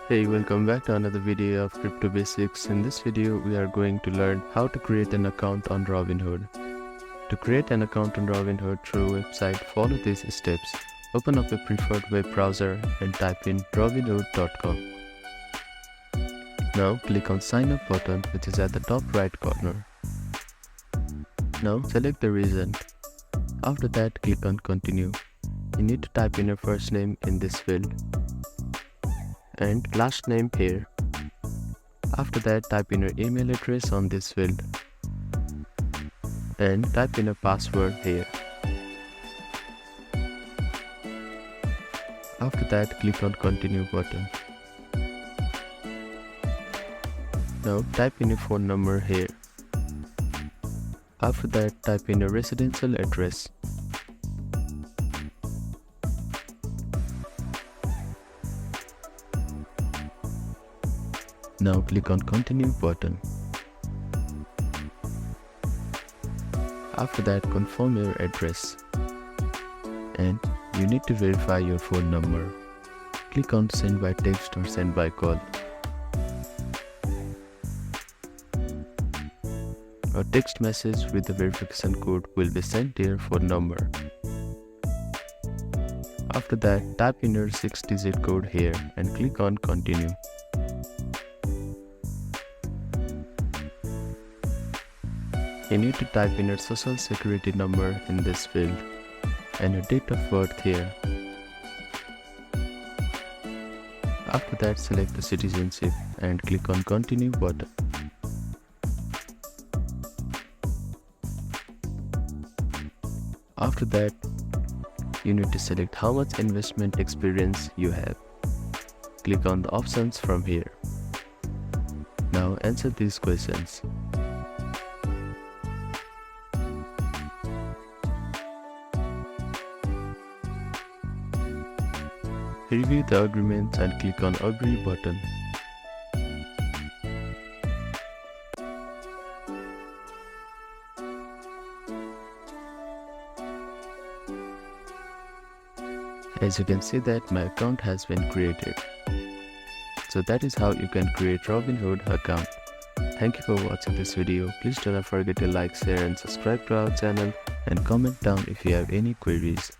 Hey, welcome back to another video of Crypto Basics. In this video, we are going to learn how to create an account on Robinhood. To create an account on Robinhood through a website, follow these steps. Open up a preferred web browser and type in robinhood.com. Now click on sign up button, which is at the top right corner. Now select the region. After that, click on continue. You need to type in your first name in this field and last name here. After that, type in your email address on this field and type in a password here. After that, click on continue button. Now type in your phone number here. After that, type in your residential address. Now click on continue button. After that, confirm your address and you need to verify your phone number. Click on send by text or send by call. A text message with the verification code will be sent to your phone number. After that, type in your 6-digit code here and click on continue. You need to type in your social security number in this field and your date of birth here. After that, select the citizenship and click on continue button. After that, you need to select how much investment experience you have. Click on the options from here. Now answer these questions. Review the agreement and click on agree button. As you can see that my account has been created. So that is how you can create Robinhood account. Thank you for watching this video. Please do not forget to like, share and subscribe to our channel and comment down if you have any queries.